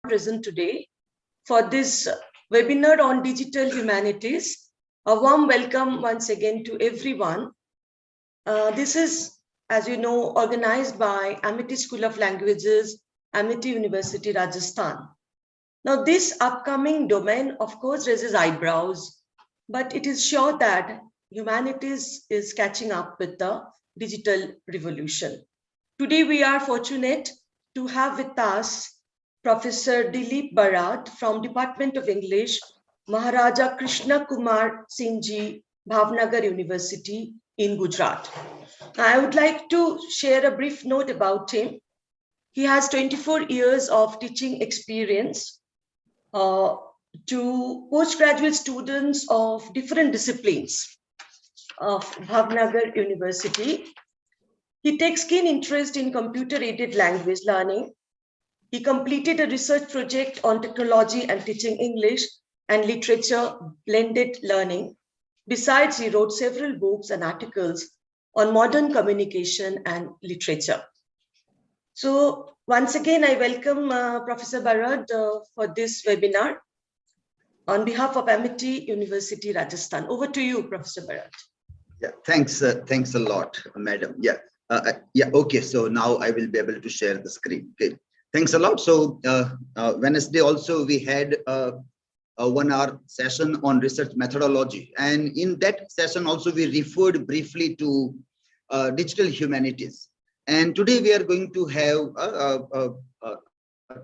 present today for this webinar on digital humanities. A warm welcome once again to everyone. This is, as you know, organized by Amity School of Languages, Amity University, Rajasthan. Now, this upcoming domain, of course, raises eyebrows, but it is sure that humanities is catching up with the digital revolution. Today, we are fortunate to have with us Professor Dilip Barat from Department of English, Maharaja Krishna Kumar Singh Ji, Bhavnagar University in Gujarat. I would like to share a brief note about him. He has 24 years of teaching experience to postgraduate students of different disciplines of Bhavnagar University. He takes keen interest in computer-aided language learning. He completed a research project on technology and teaching English and literature blended learning. Besides, he wrote several books and articles on modern communication and literature. So once again, I welcome Professor Barat for this webinar on behalf of Amity University, Rajasthan. Over to you, Professor Barat. Yeah, thanks a lot, madam. Okay, so now I will be able to share the screen. Okay, thanks a lot. So Wednesday also we had a 1-hour session on research methodology, and in that session also we referred briefly to digital humanities. And today we are going to have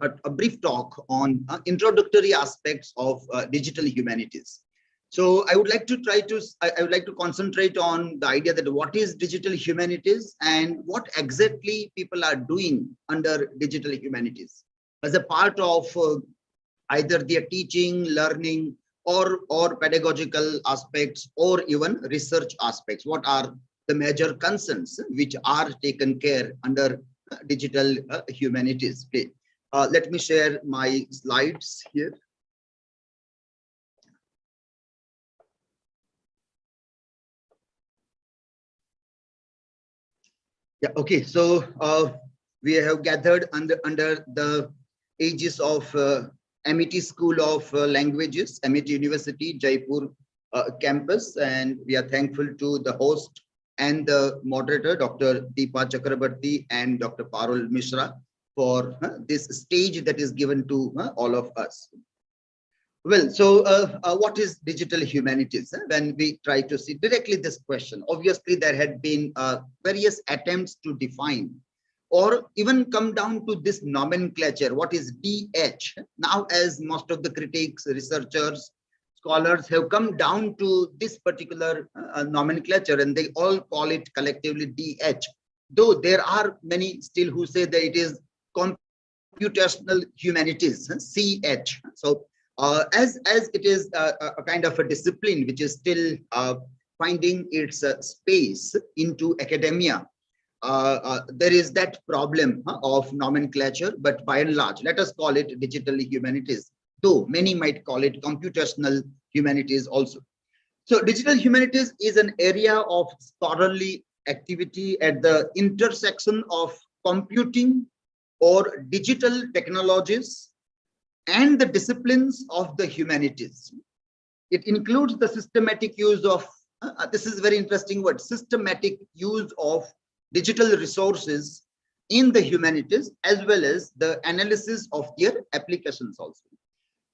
a brief talk on introductory aspects of digital humanities. So I would like to concentrate on the idea that what is digital humanities and what exactly people are doing under digital humanities as a part of either their teaching, learning, or pedagogical aspects, or even research aspects. What are the major concerns which are taken care under digital humanities? Okay. Let me share my slides here. Yeah, okay, so we have gathered under the aegis of Amity School of Languages, Amity University, Jaipur campus, and we are thankful to the host and the moderator, Dr. Deepa Chakrabarti and Dr. Parul Mishra, for this stage that is given to all of us. Well, so what is digital humanities? When we try to see directly this question, obviously there had been various attempts to define or even come down to this nomenclature. What is DH? Now, as most of the critics, researchers, scholars have come down to this particular nomenclature, and they all call it collectively DH. Though there are many still who say that it is computational humanities, CH. So as it is a kind of a discipline which is still finding its space into academia, there is that problem of nomenclature, but by and large, let us call it digital humanities, though many might call it computational humanities also. So digital humanities is an area of scholarly activity at the intersection of computing or digital technologies and the disciplines of the humanities. It includes the systematic use of, this is a very interesting word, systematic use of digital resources in the humanities, as well as the analysis of their applications also.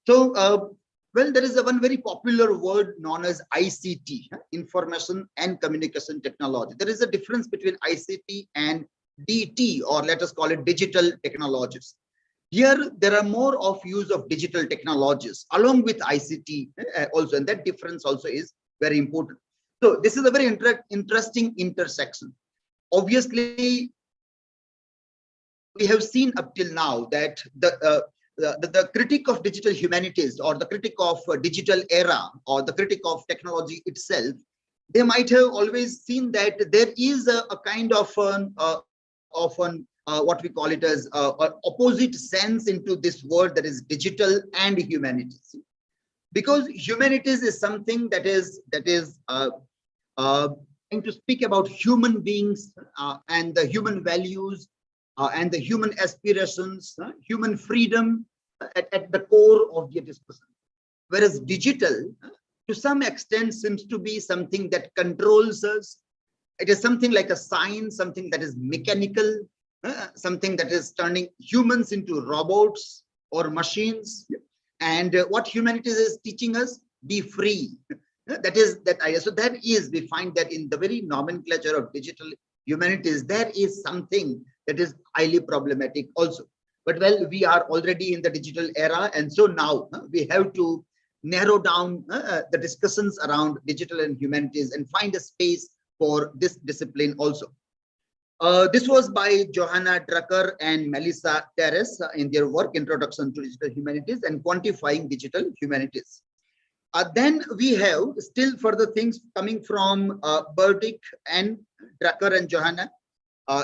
So, well, there is one very popular word known as ICT, Information and Communication Technology. There is a difference between ICT and DT, or let us call it digital technologies. Here, there are more of use of digital technologies along with ICT also, and that difference also is very important. So this is a very interesting intersection. Obviously, we have seen up till now that the critic of digital humanities, or the critic of digital era, or the critic of technology itself, they might have always seen that there is a kind of what we call it as opposite sense into this word, that is digital and humanities, because humanities is something that is going to speak about human beings and the human values and the human aspirations, human freedom, at the core of the discussion. Whereas digital, to some extent, seems to be something that controls us. It is something like a science, something that is mechanical, something that is turning humans into robots or machines. And what humanities is teaching us, be free. That is that idea. So that is, we find that in the very nomenclature of digital humanities, there is something that is highly problematic also. But well, we are already in the digital era, and so now we have to narrow down the discussions around digital and humanities and find a space for this discipline also. This was by Johanna Drucker and Melissa Terrace in their work Introduction to Digital Humanities and Quantifying Digital Humanities. Then we have still further things coming from Burdick and Drucker and Johanna,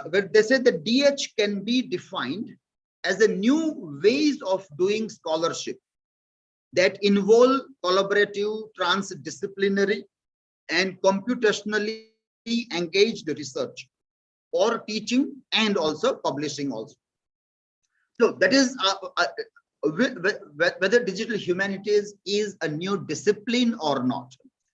where they said that DH can be defined as a new ways of doing scholarship that involve collaborative, transdisciplinary, and computationally engaged research or teaching and also publishing also. So that is whether digital humanities is a new discipline or not.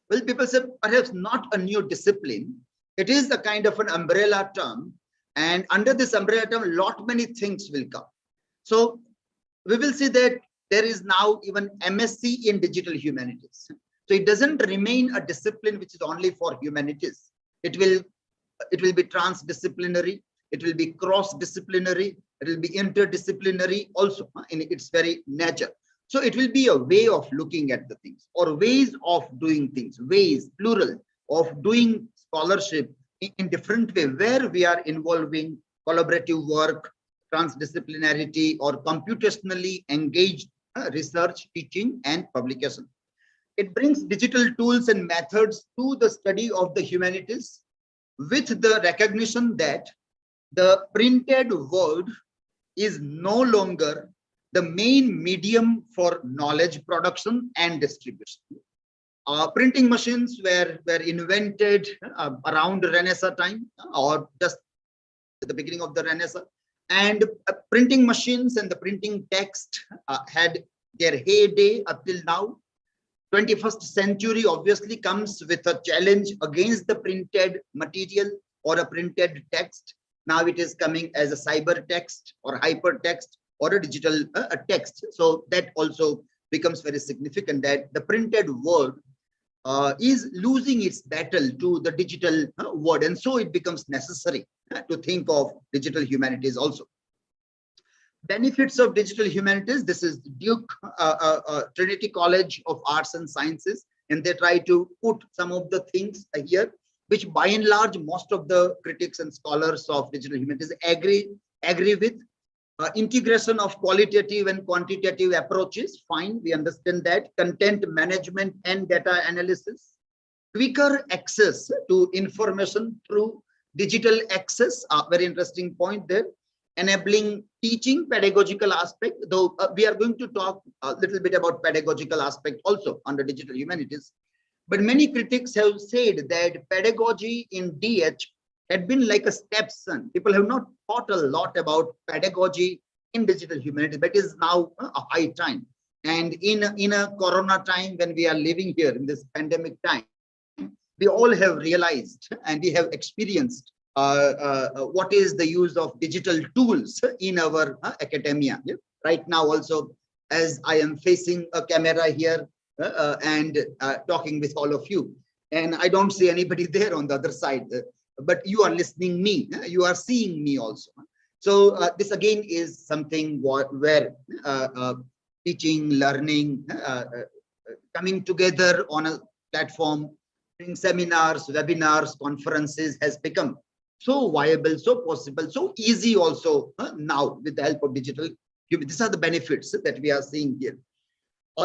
Well, people say perhaps not a new discipline. It is a kind of an umbrella term, and under this umbrella term, lot many things will come. So we will see that there is now even MSc in digital humanities. So it doesn't remain a discipline which is only for humanities. It will be transdisciplinary, it will be cross-disciplinary, it will be interdisciplinary also in its very nature. So it will be a way of looking at the things, or ways of doing things, ways, plural, of doing scholarship in different way, where we are involving collaborative work, transdisciplinarity, or computationally engaged research, teaching, and publication. It brings digital tools and methods to the study of the humanities with the recognition that the printed word is no longer the main medium for knowledge production and distribution. Printing machines were invented around Renaissance time, or just at the beginning of the Renaissance. And printing machines and the printing text had their heyday up till now. 21st century obviously comes with a challenge against the printed material or a printed text. Now it is coming as a cyber text or hypertext or a digital text. So that also becomes very significant, that the printed word is losing its battle to the digital word. And so it becomes necessary to think of digital humanities also. Benefits of digital humanities. This is Duke Trinity College of Arts and Sciences, and they try to put some of the things here, which by and large most of the critics and scholars of digital humanities agree with. Integration of qualitative and quantitative approaches, fine, we understand that. Content management and data analysis. Quicker access to information through digital access, very interesting point there. Enabling teaching, pedagogical aspect, though we are going to talk a little bit about pedagogical aspect also under digital humanities. But many critics have said that pedagogy in DH had been like a stepson. People have not thought a lot about pedagogy in digital humanities, but it is now a high time. And in a corona time, when we are living here in this pandemic time, we all have realized and we have experienced what is the use of digital tools in our academia. Yeah? Right now also, as I am facing a camera here and talking with all of you, and I don't see anybody there on the other side, but you are listening me, you are seeing me also. So this again is something where teaching, learning, coming together on a platform, doing seminars, webinars, conferences has become so viable, so possible, so easy also now with the help of digital. These are the benefits that we are seeing here.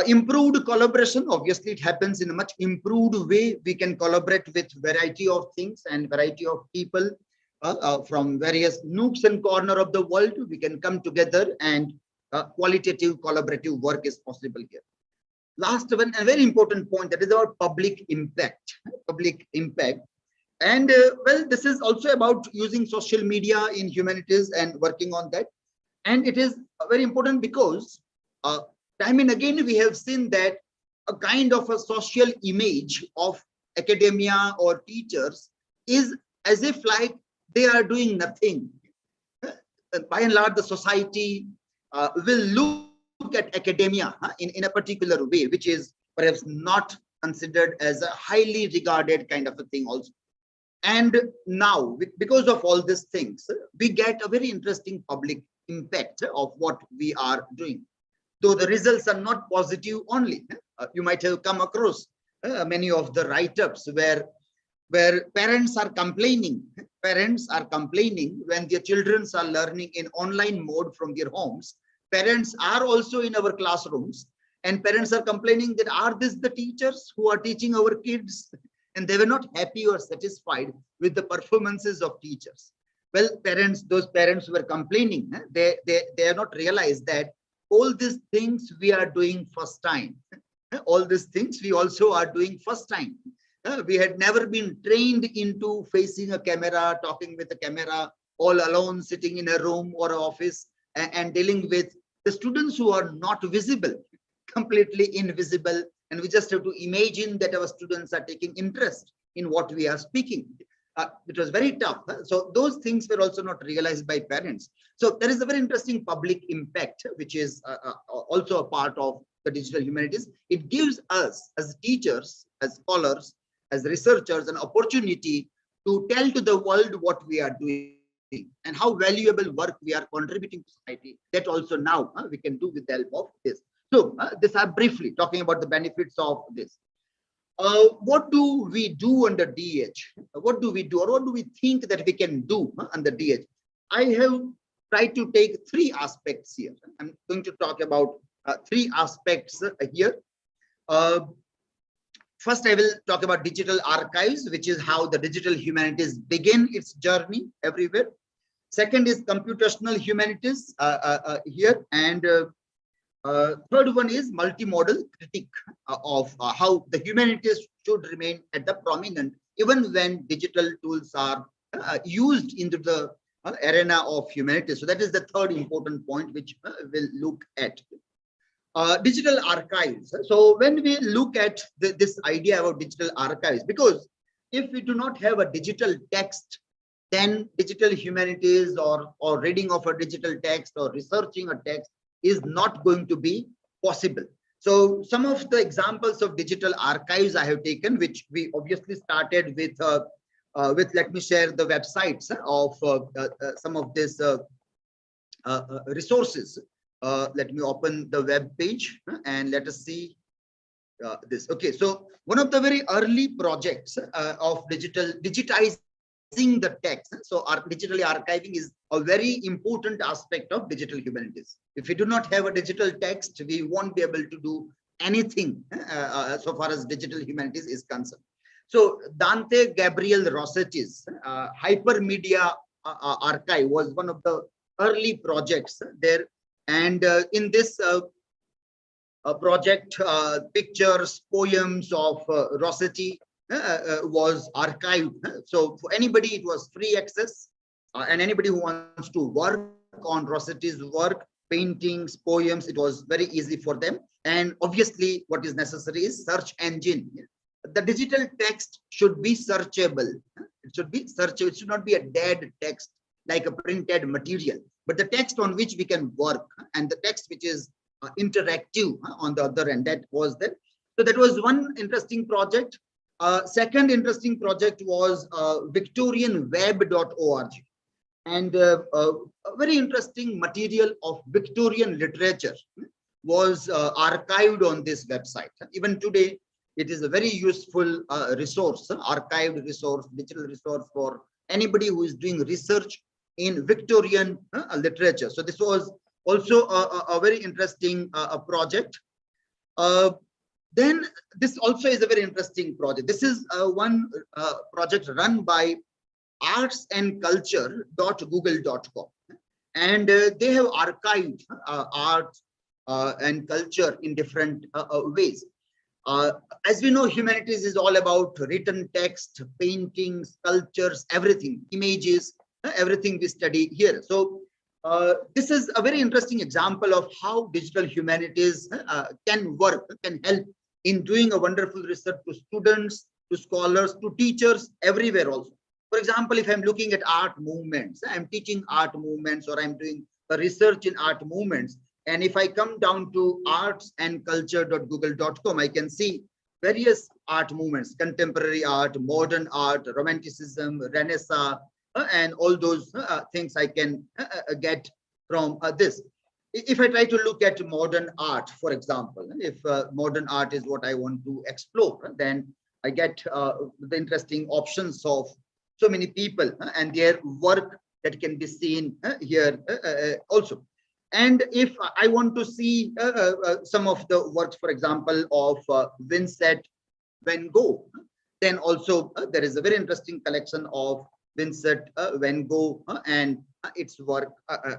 Improved collaboration, obviously it happens in a much improved way. We can collaborate with variety of things and variety of people from various nooks and corners of the world. We can come together and qualitative collaborative work is possible here. Last one, a very important point, that is about public impact. And well, this is also about using social media in humanities and working on that. And it is very important because time and again we have seen that a kind of a social image of academia or teachers is as if like they are doing nothing. By and large, the society will look at academia in a particular way, which is perhaps not considered as a highly regarded kind of a thing also. And now, because of all these things, we get a very interesting public impact of what we are doing. Though the results are not positive only. You might have come across many of the write-ups where parents are complaining. Parents are complaining when their children are learning in online mode from their homes. Parents are also in our classrooms, and parents are complaining that are these the teachers who are teaching our kids? And they were not happy or satisfied with the performances of teachers. Well, those parents who were complaining, they have not realized that all these things we are doing first time. All these things we also are doing first time. We had never been trained into facing a camera, talking with a camera, all alone, sitting in a room or an office and dealing with the students who are not visible, completely invisible. And we just have to imagine that our students are taking interest in what we are speaking. It was very tough. So those things were also not realized by parents. So there is a very interesting public impact, which is also a part of the digital humanities. It gives us as teachers, as scholars, as researchers, an opportunity to tell to the world what we are doing and how valuable work we are contributing to society. That also now we can do with the help of this. So this are briefly talking about the benefits of this. What do we do under DH? What do we do, or what do we think that we can do under DH? I have tried to take three aspects here. I'm going to talk about three aspects here. First, I will talk about digital archives, which is how the digital humanities begin its journey everywhere. Second is computational humanities here, and third one is multimodal critique of how the humanities should remain at the prominent even when digital tools are used into the arena of humanities. So that is the third important point which we'll look at. Digital archives. So when we look at this idea about digital archives, because if we do not have a digital text, then digital humanities or reading of a digital text or researching a text is not going to be possible. So some of the examples of digital archives I have taken, which we obviously started with let me share the websites of some of these resources. Let me open the web page and let us see this. Okay, so one of the very early projects of digitizing the text. So our digitally archiving is a very important aspect of digital humanities. If we do not have a digital text, we won't be able to do anything so far as digital humanities is concerned. So Dante Gabriel Rossetti's Hypermedia Archive was one of the early projects there. And in this project, pictures, poems of Rossetti was archived. So for anybody, it was free access, and anybody who wants to work on Rossetti's work, paintings, poems, it was very easy for them. And obviously, what is necessary is search engine. The digital text should be searchable. It should be searchable. It should not be a dead text like a printed material, but the text on which we can work, and the text which is interactive on the other end. That was there. So that was one interesting project. Second interesting project was victorianweb.org, and a very interesting material of Victorian literature was archived on this website. Even today, it is a very useful resource, archived resource, digital resource for anybody who is doing research in Victorian literature. So this was also a very interesting project. Then this also is a very interesting project. This is one project run by artsandculture.google.com, and they have archived art and culture in different ways. As we know, humanities is all about written text, paintings, sculptures, everything, images, everything we study here. So This is a very interesting example of how digital humanities can work, can help in doing a wonderful research to students, to scholars, to teachers, everywhere also. For example, if I'm looking at art movements, I'm teaching art movements, or I'm doing a research in art movements. And if I come down to artsandculture.google.com, I can see various art movements: contemporary art, modern art, romanticism, Renaissance, and all those things I can get from this. If I try to look at modern art, for example, if modern art is what I want to explore, then I get the interesting options of so many people and their work that can be seen here also. And if I want to see some of the works, for example, of Vincent van Gogh, then also there is a very interesting collection of Vincent van Gogh and its work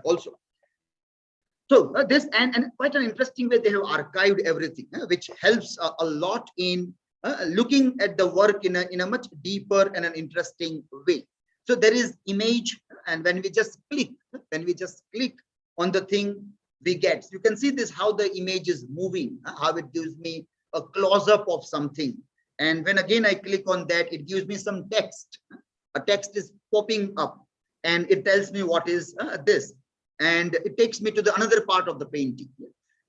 also. So this and quite an interesting way they have archived everything, which helps a lot in looking at the work in a much deeper and an interesting way. So there is image, and when we just click on the thing we get, you can see this, how the image is moving, how it gives me a close-up of something. And when again I click on that, it gives me some text. A text is popping up and it tells me what is this. And it takes me to the another part of the painting,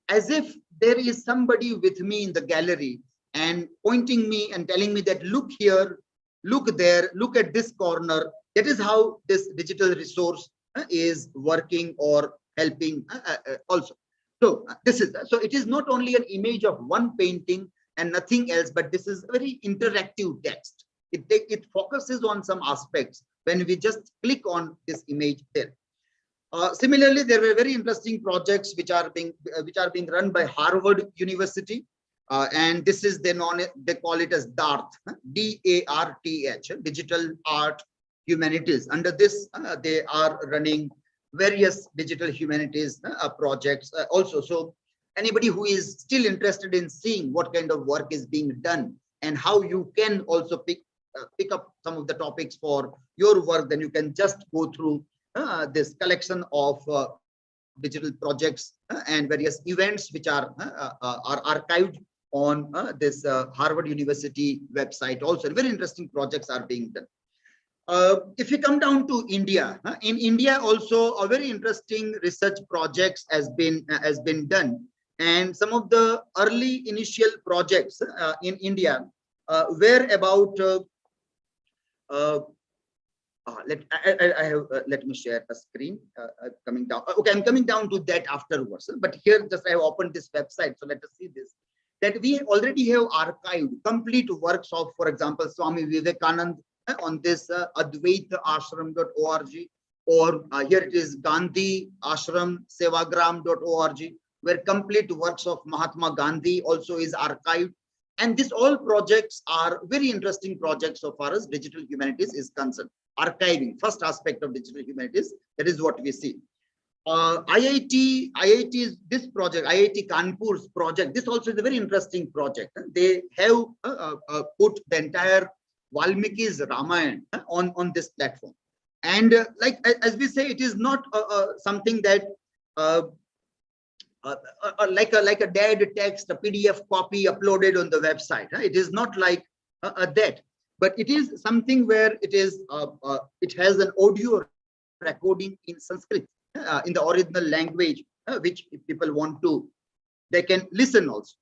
as if there is somebody with me in the gallery and pointing me and telling me that look here, look there, look at this corner. That is how this digital resource is working or helping also. So this is, so it is not only an image of one painting and nothing else, but this is a very interactive text. It focuses on some aspects when we just click on this image there. Similarly, there were very interesting projects which are being run by Harvard University, and this is they call it as DART, D-A-R-T-H, Digital Art Humanities. Under this, they are running various digital humanities projects also. So anybody who is still interested in seeing what kind of work is being done and how you can also pick up some of the topics for your work, then you can just go through this collection of digital projects and various events which are archived on this Harvard University website. Also, very interesting projects are being done. If you come down to India, in India also a very interesting research projects has been done, and some of the early initial projects in India were about let me share the screen. Coming down. Okay, I'm coming down to that afterwards. But here, just I have opened this website, so let us see this. That we already have archived complete works of, for example, Swami Vivekanand on this advaitashram.org, or here it is Gandhi Ashram Sevagram.org, where complete works of Mahatma Gandhi also is archived. And these all projects are very interesting projects so far as digital humanities is concerned. Archiving, first aspect of digital humanities, that is what we see. IIT's this project, IIT Kanpur's project, this also is a very interesting project. They have put the entire Valmiki's Ramayana on this platform. And like as we say, it is not something that like a dead text, a PDF copy uploaded on the website. It is not like that, but it is something where it is it has an audio recording in Sanskrit, in the original language, which if people want to, they can listen also.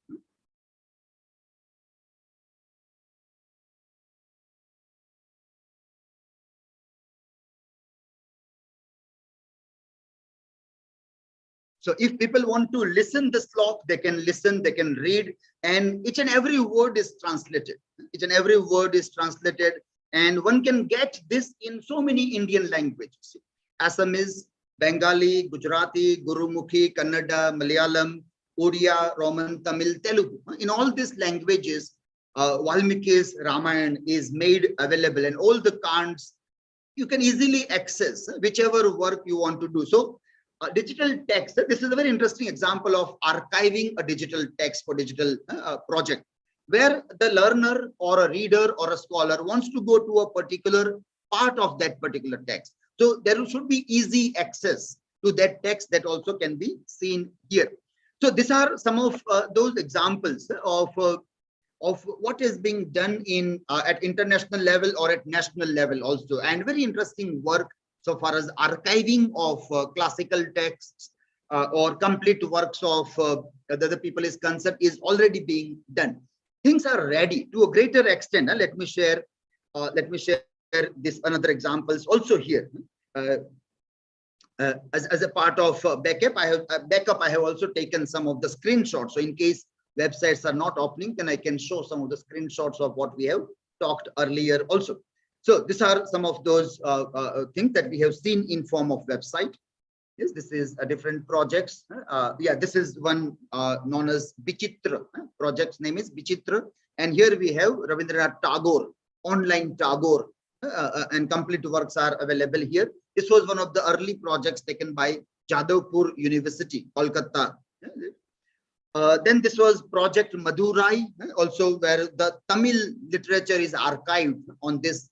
So if people want to listen the slok, they can listen, they can read, and each and every word is translated. Each and every word is translated, and one can get this in so many Indian languages: Assamese, Bengali, Gujarati, Gurumukhi, Kannada, Malayalam, Odia, Roman, Tamil, Telugu. In all these languages, Valmiki's Ramayana is made available, and all the kants you can easily access whichever work you want to do. So digital text, this is a very interesting example of archiving a digital text for digital project, where the learner or a reader or a scholar wants to go to a particular part of that particular text. So there should be easy access to that text that also can be seen here. So these are some of those examples of what is being done in at international level or at national level also, and very interesting work so far as archiving of classical texts or complete works of the other people is concerned is already being done. Things are ready to a greater extent. Let me share this another examples also here. As a part of backup, I have also taken some of the screenshots. So in case websites are not opening, then I can show some of the screenshots of what we have talked earlier also. So these are some of those things that we have seen in form of website. Yes, this is a different projects. Yeah, this is one known as Bichitra. Project's name is Bichitra, and here we have Rabindranath Tagore, online Tagore, and complete works are available here. This was one of the early projects taken by Jadavpur University, Kolkata. Then this was Project Madurai, also where the Tamil literature is archived on this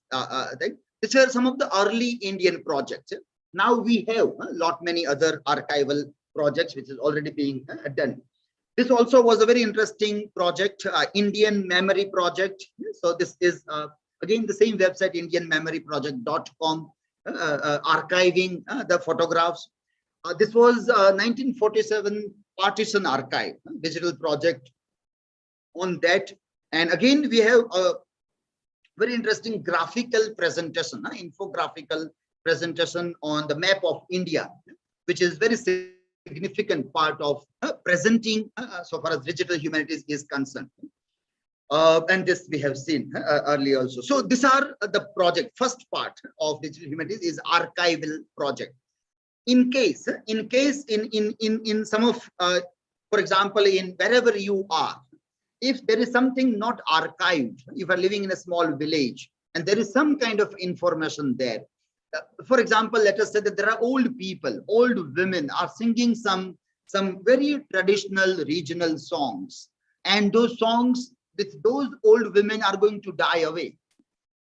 thing. These were some of the early Indian projects. Now we have a lot many other archival projects which is already being done. This also was a very interesting project, Indian Memory Project. So this is again the same website, indianmemoryproject.com, archiving the photographs. This was 1947 partition archive, digital project on that. And again, we have a very interesting graphical presentation, infographical presentation on the map of India, which is very significant part of presenting so far as digital humanities is concerned. And this we have seen earlier also. So these are the project. First part of digital humanities is archival project. In case in some of, for example, in wherever you are, if there is something not archived, if you are living in a small village and there is some kind of information there, for example, let us say that there are old people, old women are singing some very traditional regional songs, and those songs with those old women are going to die away.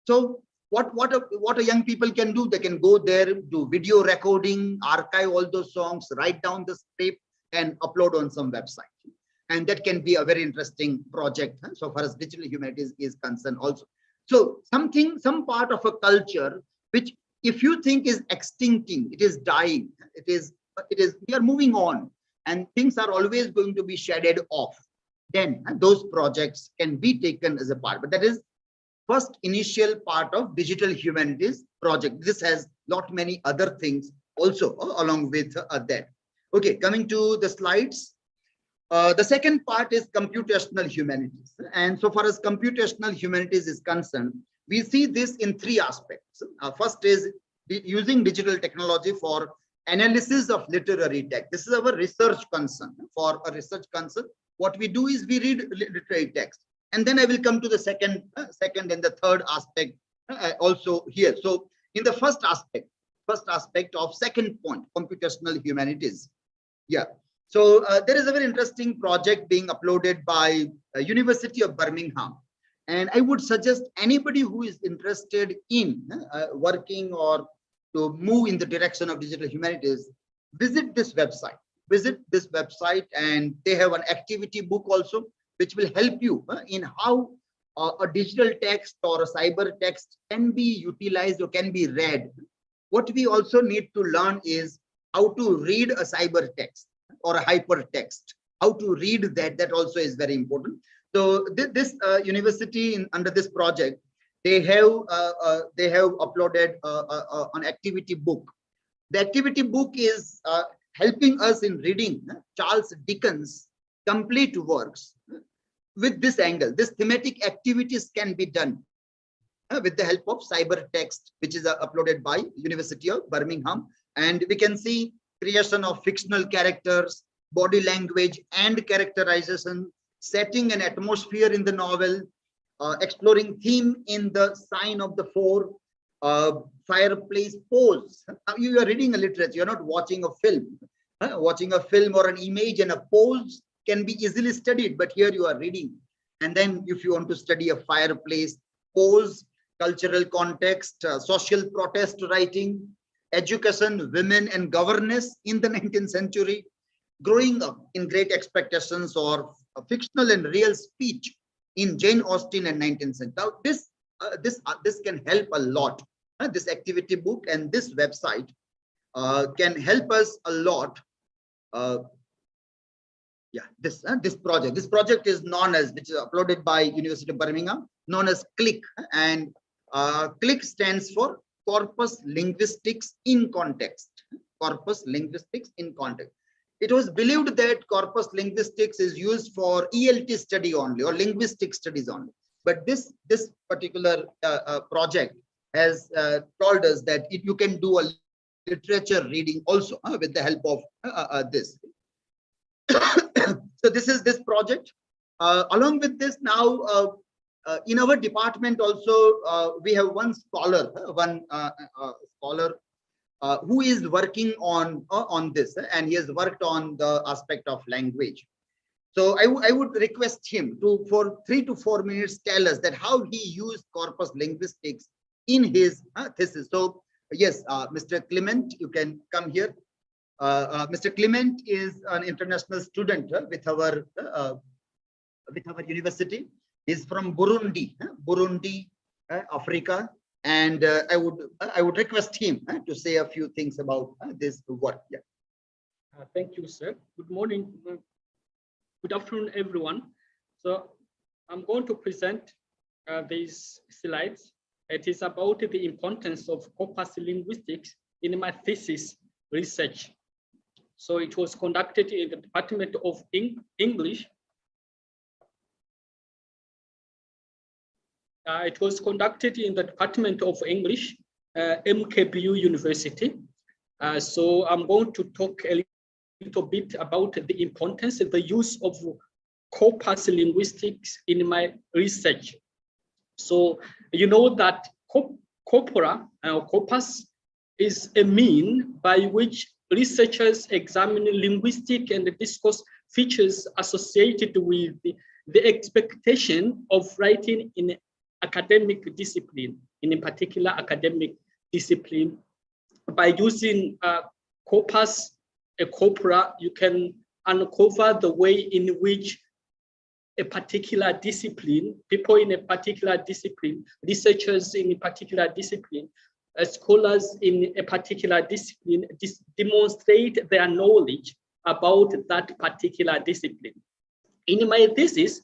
So what a young people can do, they can go there, do video recording, archive all those songs, write down the script and upload on some website. And that can be a very interesting project so far as digital humanities is concerned also. So some part of a culture which if you think is extincting, it is dying, we are moving on and things are always going to be shaded off, then those projects can be taken as a part. But that is first initial part of digital humanities project. This has lot many other things also along with that. Okay, coming to the slides. The second part is computational humanities. And so far as computational humanities is concerned, we see this in three aspects. First is using digital technology for analysis of literary text. This is our research concern. For a research concern, what we do is we read literary text. And then I will come to the second and the third aspect also here. So in the first aspect of second point, computational humanities. Yeah. So there is a very interesting project being uploaded by University of Birmingham. And I would suggest anybody who is interested in working or to move in the direction of digital humanities, visit this website. And they have an activity book also, which will help you in how a digital text or a cyber text can be utilized or can be read. What we also need to learn is how to read a cyber text or a hypertext. How to read that also is very important. So this university under this project, they have uploaded an activity book. The activity book is helping us in reading Charles Dickens' complete works with this angle. This thematic activities can be done with the help of cyber text, which is uploaded by University of Birmingham. And we can see creation of fictional characters, body language and characterization, setting an atmosphere in the novel, exploring theme in the sign of the four, fireplace pose. You are reading a literature, you're not watching a film. Watching a film or an image and a pose can be easily studied, but here you are reading. And then if you want to study a fireplace pose, cultural context, social protest writing, education, women and governance in the 19th century, growing up in Great Expectations, or fictional and real speech in Jane Austen and 19th century. Now, this can help a lot. This activity book and this website can help us a lot. This project is known as, which is uploaded by University of Birmingham, known as CLIC, and CLIC stands for Corpus Linguistics in Context. Corpus Linguistics in Context. It was believed that corpus linguistics is used for ELT study only, or linguistic studies only. But this particular project has told us that you can do a literature reading also with the help of this. So this is this project. Along with this, now in our department also we have one scholar, who is working on this, and he has worked on the aspect of language. So I would request him to, for 3 to 4 minutes, tell us that how he used corpus linguistics in his thesis. So yes, Mr. Clement, you can come here. Mr. Clement is an international student with our university. He's from Burundi, Africa. And I would request him to say a few things about this work. Yeah. Thank you, sir. Good morning. Good afternoon, everyone. So I'm going to present these slides. It is about the importance of corpus linguistics in my thesis research. So it was conducted in the Department of English. It was conducted in the Department of English, MKBU University. So I'm going to talk a little bit about the importance of the use of corpus linguistics in my research. So you know that corpus is a mean by which researchers examine linguistic and discourse features associated with the expectation of writing in academic discipline, in a particular academic discipline. By using corpus, a corpora, you can uncover the way in which a particular discipline, people in a particular discipline, researchers in a particular discipline, scholars in a particular discipline demonstrate their knowledge about that particular discipline. In my thesis,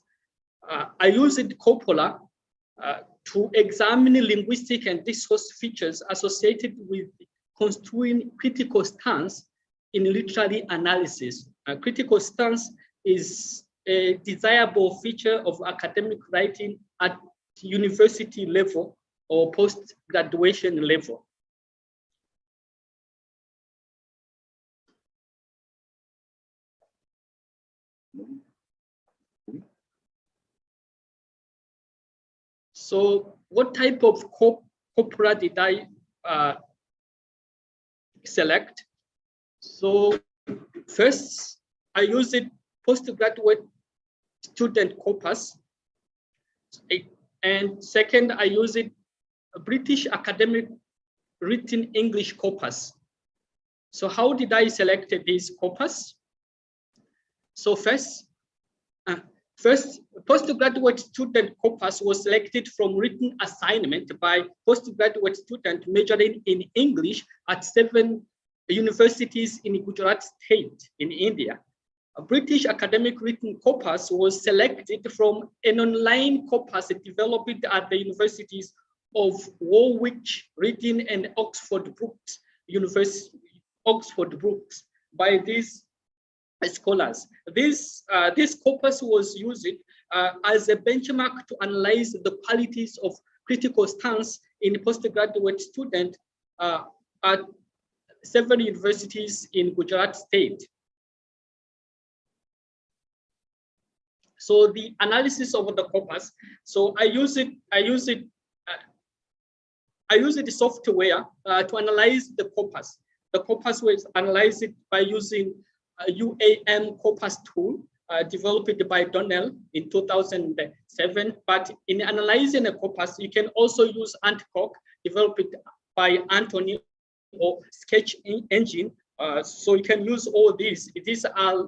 I used corpora to examine linguistic and discourse features associated with construing critical stance in literary analysis. Critical stance is a desirable feature of academic writing at university level or post-graduation level. So what type of corpora did I select? So first, I used postgraduate student corpus. And second, I used a British academic written English corpus. So how did I select this corpus? So first, postgraduate student corpus was selected from written assignment by postgraduate student majoring in English at 7 universities in Gujarat state in India. A British academic written corpus was selected from an online corpus developed at the universities of Warwick, Reading, and Oxford Brookes University, Oxford Brookes, by these scholars. This corpus was used as a benchmark to analyze the qualities of critical stance in postgraduate student at 7 universities in Gujarat state. So the analysis of the corpus. So I use the software to analyze the corpus. The corpus was analyzed by using a UAM corpus tool developed by Donnell in 2007. But in analyzing a corpus, you can also use Antcock, developed by Anthony or sketch engine. So you can use all these. These are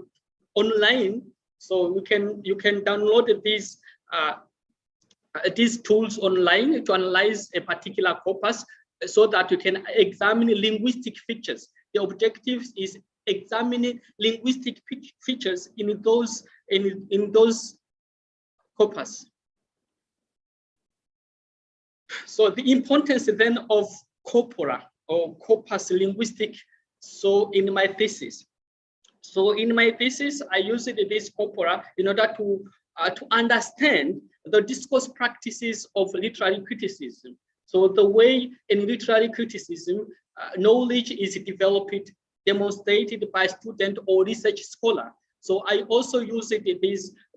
online, so you can download these tools online to analyze a particular corpus, so that you can examine linguistic features. The objective is examining linguistic features in those corpus. So the importance then of corpora or corpus linguistic. So in my thesis, I used this corpora in order to understand the discourse practices of literary criticism. So the way in literary criticism, knowledge is developed, demonstrated by student or research scholar. So I also used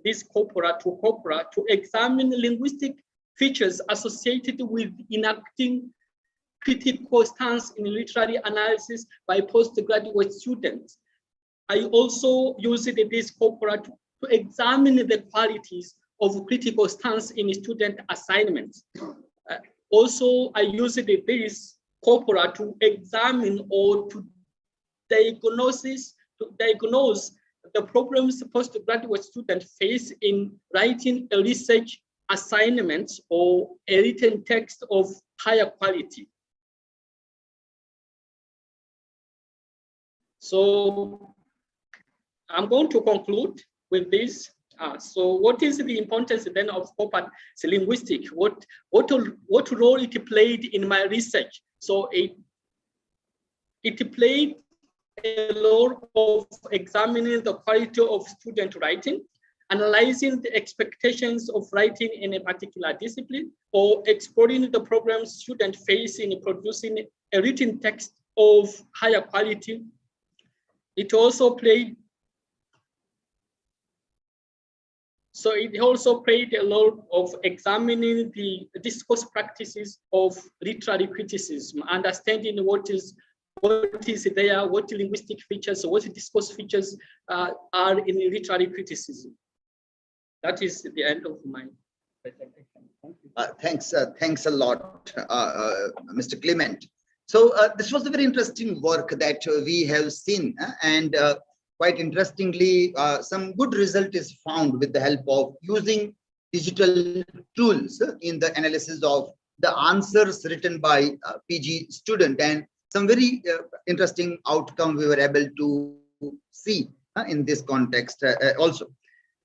this corpora to examine linguistic features associated with enacting critical stance in literary analysis by postgraduate students. I also used this corpora to examine the qualities of critical stance in student assignments. Also, I used this corpora to examine or to diagnose the problems postgraduate students face in writing a research assignment or a written text of higher quality. So I'm going to conclude with this. So what is the importance then of corpus linguistics? What role it played in my research? So it played a role of examining the quality of student writing, analyzing the expectations of writing in a particular discipline, or exploring the problems students face in producing a written text of higher quality. It also played a role of examining the discourse practices of literary criticism, understanding what is there, what linguistic features, what discourse features are in literary criticism. That is the end of my presentation. Thank you. Thanks a lot, Mr. Clement. So this was a very interesting work that we have seen, and quite interestingly, some good result is found with the help of using digital tools in the analysis of the answers written by PG student, and some very interesting outcome we were able to see in this context also.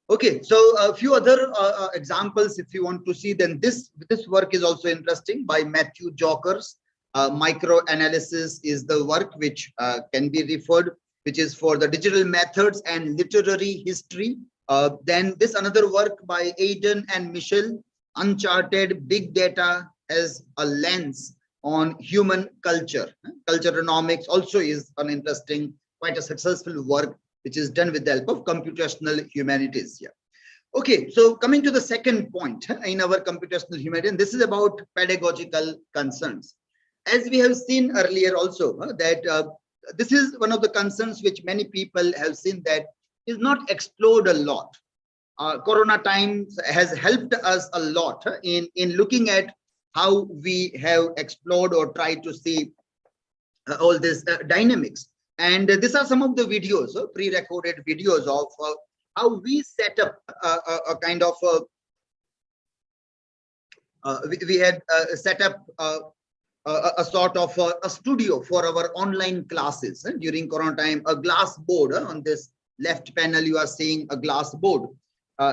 Okay, so a few other examples if you want to see, then this work is also interesting by Matthew Jokers. Microanalysis is the work which can be referred, which is for the digital methods and literary history. Then this another work by Aidan and Michel, Uncharted Big Data as a Lens on Human Culture. Cultureonomics also is an interesting, quite a successful work which is done with the help of computational humanities here. Okay, so coming to the second point in our computational humanities, this is about pedagogical concerns. As we have seen earlier also, that this is one of the concerns which many people have seen that is not explored a lot. Corona times has helped us a lot in looking at how we have explored or tried to see all these dynamics. And these are some of the videos, pre-recorded videos of how we set up a kind of, we had set up a sort of a studio for our online classes during Corona time, a glass board. On this left panel, you are seeing a glass board,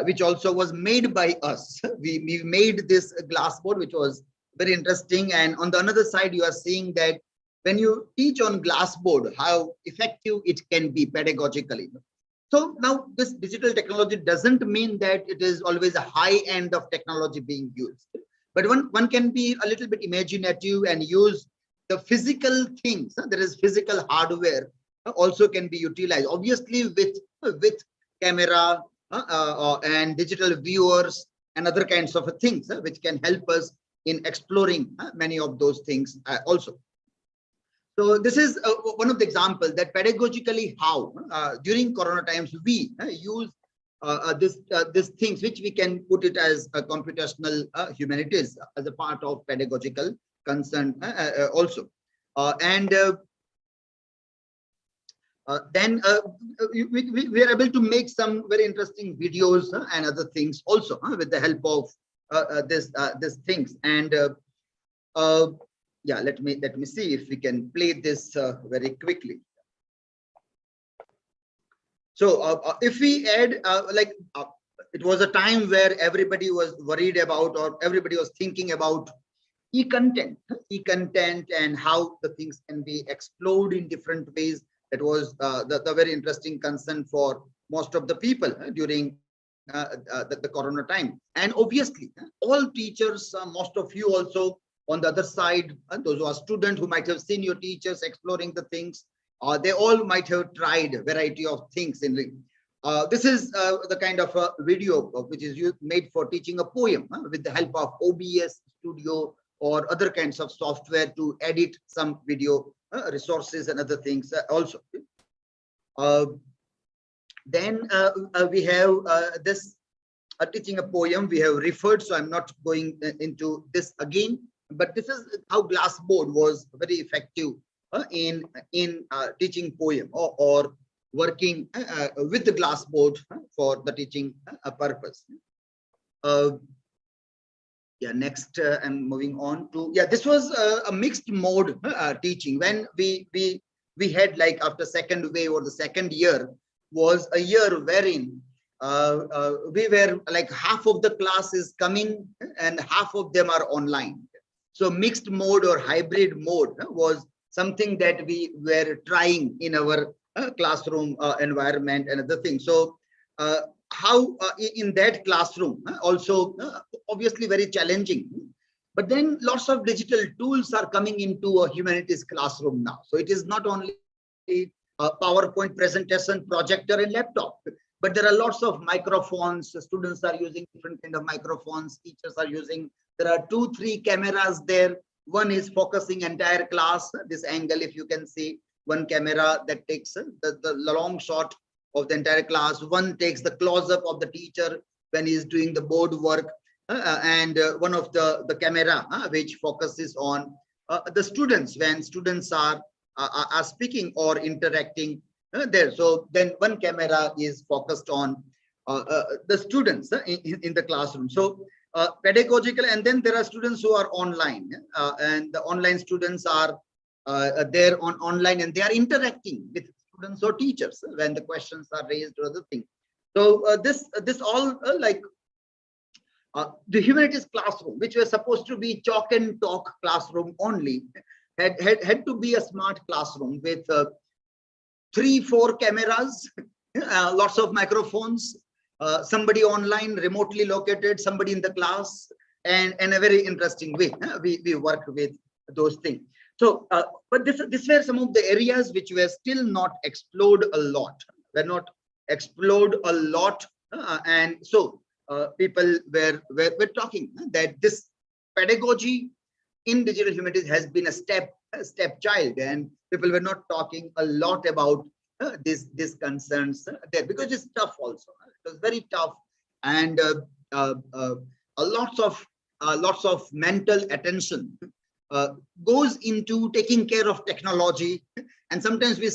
which also was made by us. We made this glass board, which was very interesting. And on the other side, you are seeing that when you teach on glassboard, how effective it can be pedagogically. So now this digital technology doesn't mean that it is always a high end of technology being used, but one can be a little bit imaginative and use the physical things. There is physical hardware also can be utilized, obviously with camera and digital viewers and other kinds of things which can help us in exploring many of those things also. So this is one of the examples that pedagogically how during Corona times we use these things which we can put it as a computational humanities as a part of pedagogical concern also. Then we are able to make some very interesting videos and other things also with the help of this things. And yeah, let me see if we can play this very quickly. So if we add it was a time where everybody was worried about, or everybody was thinking about e-content and how the things can be explored in different ways. That was the very interesting concern for most of the people during the corona time. And obviously all teachers, most of you also on the other side, those who are students who might have seen your teachers exploring the things, they all might have tried a variety of things. This is the kind of a video which is made for teaching a poem with the help of OBS Studio or other kinds of software to edit some video resources and other things also. Then we have this teaching a poem we have referred, so I'm not going into this again, but this is how Glassboard was very effective in teaching poem or working with the Glassboard for the teaching purpose. Yeah, next I'm moving on to, yeah, this was a mixed mode teaching. When we had, like, after second wave or the second year was a year wherein we were like half of the class is coming and half of them are online. So mixed mode or hybrid mode was something that we were trying in our classroom environment and other things. So how in that classroom also obviously very challenging, but then lots of digital tools are coming into a humanities classroom now. So it is not only a PowerPoint presentation, projector and laptop, but there are lots of microphones. Students are using different kind of microphones, teachers are using, there are 2-3 cameras there. One is focusing entire class, this angle, if you can see, one camera that takes the long shot of the entire class. One takes the close-up of the teacher when he is doing the board work, and one of the camera which focuses on the students when students are speaking or interacting there. So then one camera is focused on the students in the classroom. So pedagogical, and then there are students who are online, and the online students are there on online, and they are interacting with students or teachers when the questions are raised or other things. So this all like the humanities classroom, which was supposed to be chalk and talk classroom only, had to be a smart classroom with 3-4 cameras, lots of microphones, somebody online remotely located, somebody in the class, and in a very interesting way we worked with those things. So but this were some of the areas which were still not explored a lot, and so people were talking that this pedagogy in digital humanities has been a stepchild, and people were not talking a lot about these concerns there, because it's tough also. It was very tough, and lots of mental attention goes into taking care of technology, and sometimes we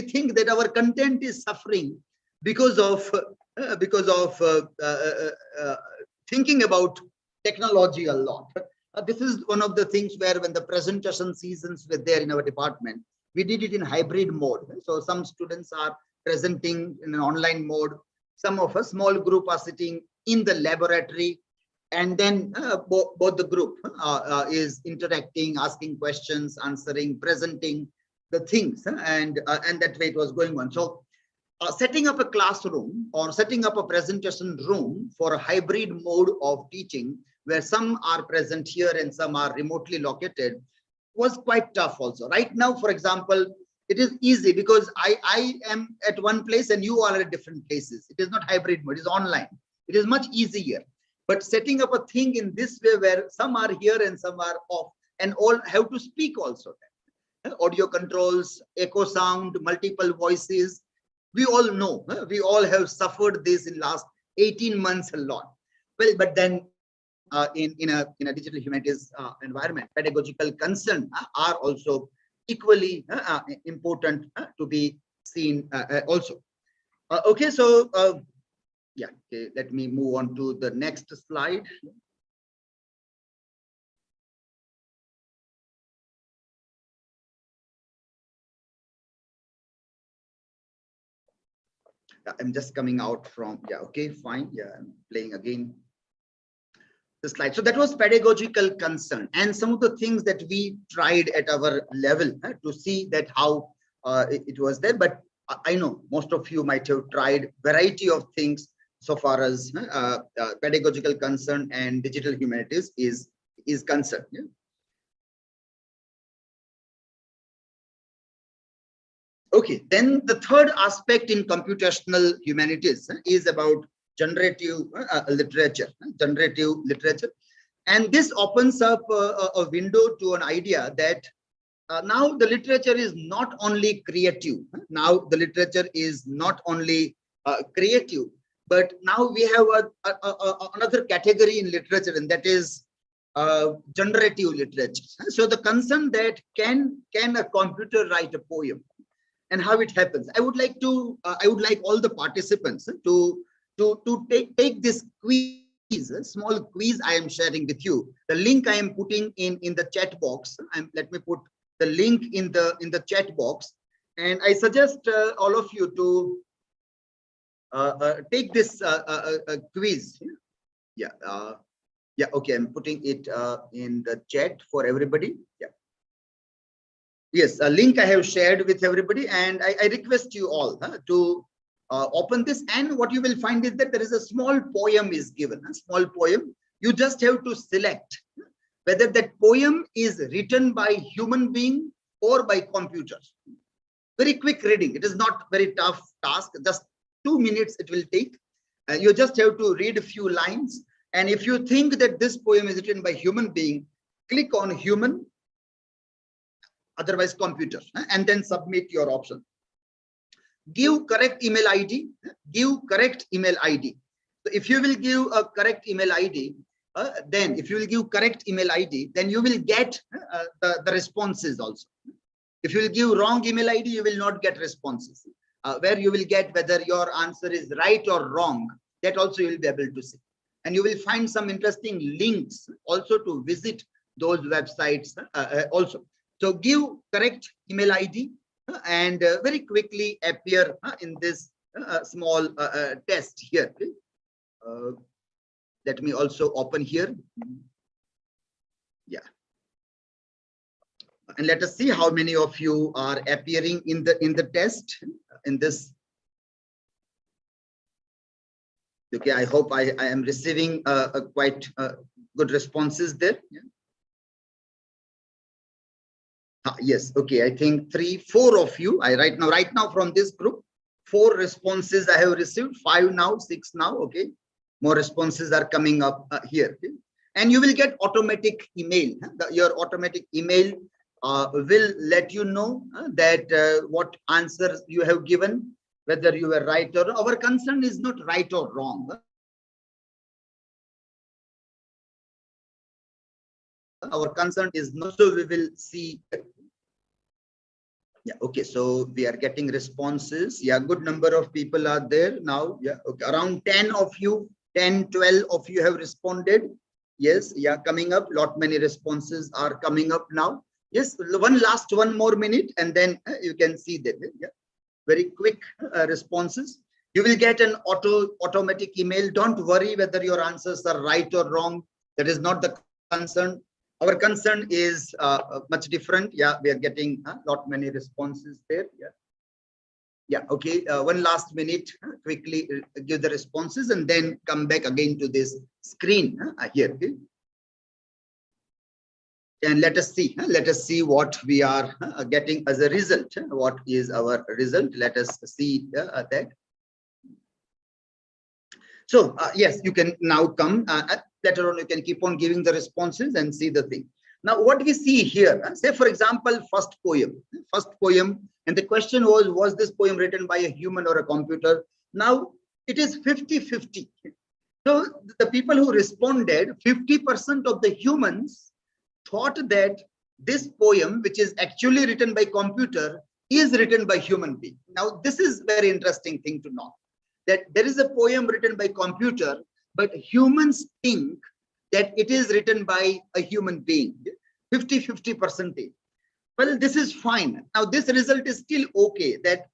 think that our content is suffering because of thinking about technology a lot. This is one of the things where when the presentation seasons were there in our department, we did it in hybrid mode. So some students are presenting in an online mode, some of a small group are sitting in the laboratory, and then both the group is interacting, asking questions, answering, presenting the things, and that way it was going on. So setting up a classroom or setting up a presentation room for a hybrid mode of teaching, where some are present here and some are remotely located, was quite tough also. Right now, for example, it is easy because I am at one place and you are at different places. It is not hybrid mode, it is online. It is much easier. But setting up a thing in this way where some are here and some are off, and all have to speak also. Audio controls, echo sound, multiple voices. We all know, we all have suffered this in last 18 months a lot. Well, but then in a digital humanities environment, pedagogical concern are also equally important to be seen also. Okay, so yeah, okay, let me move on to the next slide. I'm just coming out from, yeah, okay, fine. Yeah, I'm playing again the slide. So that was pedagogical concern and some of the things that we tried at our level to see that how it was there. But I know most of you might have tried variety of things so far as pedagogical concern and digital humanities is concerned. Yeah? Okay, then the third aspect in computational humanities is about generative literature, and this opens up a window to an idea that now the literature is not only creative. Now the literature is not only creative, but now we have another category in literature, and that is generative literature. So the concern that can a computer write a poem, and how it happens. I would like all the participants to take this quiz, a small quiz I am sharing with you. The link I am putting in the chat box. Let me put the link in the chat box, and I suggest all of you to take this quiz. Yeah, yeah. Okay, I'm putting it in the chat for everybody. Yeah. Yes, a link I have shared with everybody, and I request you all to open this. And what you will find is that there is a small poem is given, a small poem. You just have to select whether that poem is written by human being or by computers. Very quick reading. It is not very tough task. Just 2 minutes it will take. You just have to read a few lines. And if you think that this poem is written by human being, click on human, otherwise computer, and then submit your option. Give correct email ID. Give correct email ID. So if you will give a correct email ID, then if you will give correct email ID, then you will get the responses also. If you will give wrong email ID, you will not get responses. Where you will get whether your answer is right or wrong, that also you will be able to see. And you will find some interesting links also to visit those websites also. So give correct email ID and very quickly appear in this small test here. Let me also open here. Yeah. And let us see how many of you are appearing in the test in this. Okay, I hope I am receiving quite good responses there. Yeah. Yes, okay, I think 3, 4 of you. Right now from this group, 4 responses I have received, 5 now, 6 now. Okay, more responses are coming up here. Okay? And you will get automatic email. Your automatic email will let you know that what answers you have given, whether you were right or wrong. Our concern is not right or wrong. Our concern is not, so we will see. Yeah, okay, so we are getting responses. Yeah, good number of people are there now. Yeah, okay, around 10 of you, 10, 12 of you have responded. Yes, yeah, coming up. Lot many responses are coming up now. Yes, one more minute, and then you can see that. Yeah, very quick responses. You will get an automatic email. Don't worry whether your answers are right or wrong. That is not the concern. Our concern is much different. Yeah, we are getting a lot many responses there. Yeah. Yeah, okay. One last minute, quickly give the responses and then come back again to this screen here. Okay? And let us see what we are getting as a result. What is our result? Let us see that. So yes, you can now come later on. You can keep on giving the responses and see the thing. Now, what we see here, say for example, first poem, and the question was this poem written by a human or a computer? Now it is 50-50. So the people who responded, 50% of the humans thought that this poem, which is actually written by computer, is written by human being. Now, this is very interesting thing to know, that there is a poem written by computer, but humans think that it is written by a human being, 50-50%. Well, this is fine. Now, this result is still okay, that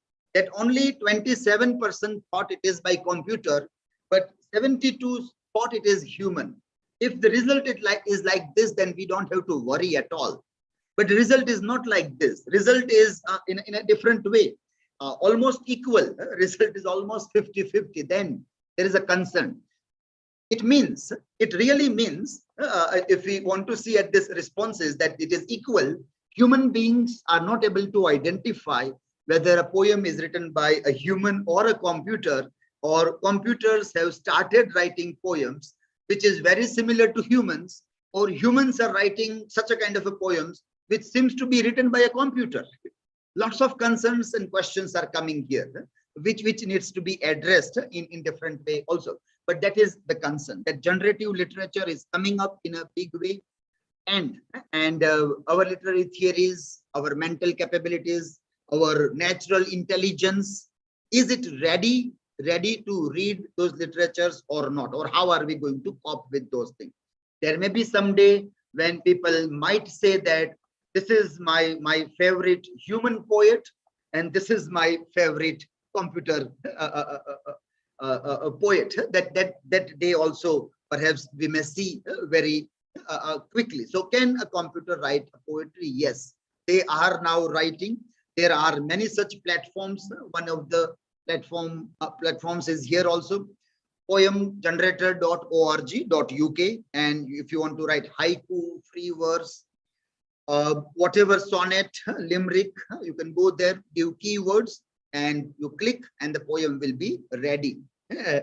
only 27% thought it is by computer, but 72 thought it is human. If the result is like this, then we don't have to worry at all. But the result is not like this. Result is in a different way, almost equal. Result is almost 50-50. Then there is a concern. It really means, if we want to see at this responses, that it is equal. Human beings are not able to identify whether a poem is written by a human or a computer, or computers have started writing poems which is very similar to humans, or humans are writing such a kind of a poems which seems to be written by a computer. Lots of concerns and questions are coming here, which needs to be addressed in different way also. But that is the concern, that generative literature is coming up in a big way, and our literary theories, our mental capabilities, our natural intelligence, is it ready to read those literatures or not, or how are we going to cope with those things? There may be some day when people might say that this is my favorite human poet, and this is my favorite computer poet. That day also perhaps we may see very quickly. So can a computer write poetry? Yes, they are now writing. There are many such platforms. One of the platforms is here also, poemgenerator.org.uk, and if you want to write haiku, free verse, whatever, sonnet, limerick, you can go there, give keywords, and you click, and the poem will be ready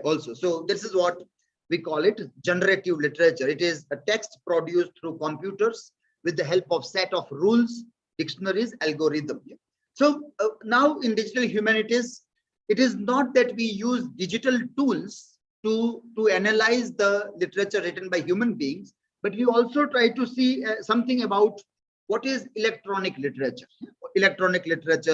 also. So this is what we call it, generative literature. It is a text produced through computers with the help of set of rules, dictionaries, algorithm. So now in digital humanities, it is not that we use digital tools to analyze the literature written by human beings, but we also try to see something about what is electronic literature,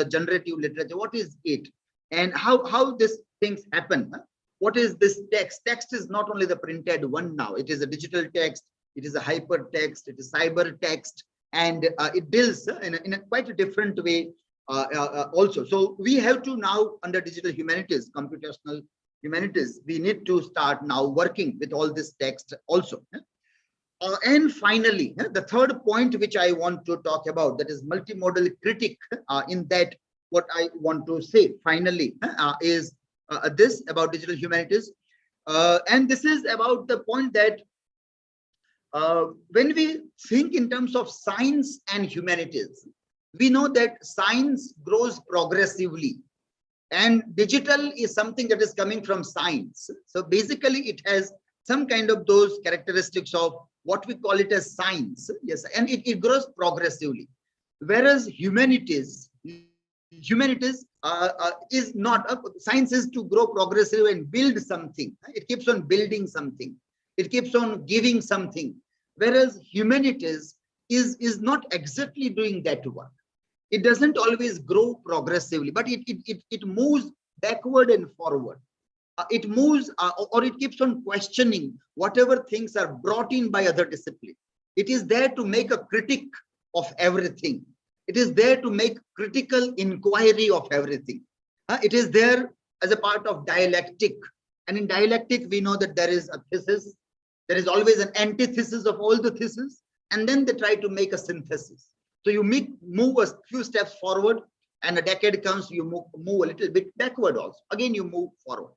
generative literature, what is it, and how these things happen. What is this text? Text is not only the printed one now, it is a digital text, it is a hypertext, it is cyber text, and it deals in a quite a different way also. So we have to now, under digital humanities, computational humanities, we need to start now working with all this text also. And finally, the third point which I want to talk about, that is multimodal critique. In that, what I want to say finally is this about digital humanities. And this is about the point that when we think in terms of science and humanities, we know that science grows progressively, and digital is something that is coming from science. So basically it has some kind of those characteristics of what we call it as science. Yes, and it grows progressively. Whereas humanities is not, science is to grow progressively and build something. It keeps on building something. It keeps on giving something. Whereas humanities is not exactly doing that work. It doesn't always grow progressively, but it moves backward and forward. It moves or it keeps on questioning whatever things are brought in by other disciplines. It is there to make a critic of everything. It is there to make critical inquiry of everything. It is there as a part of dialectic. And in dialectic, we know that there is a thesis. There is always an antithesis of all the theses. And then they try to make a synthesis. So you move a few steps forward, and a decade comes, you move a little bit backward also. Again, you move forward.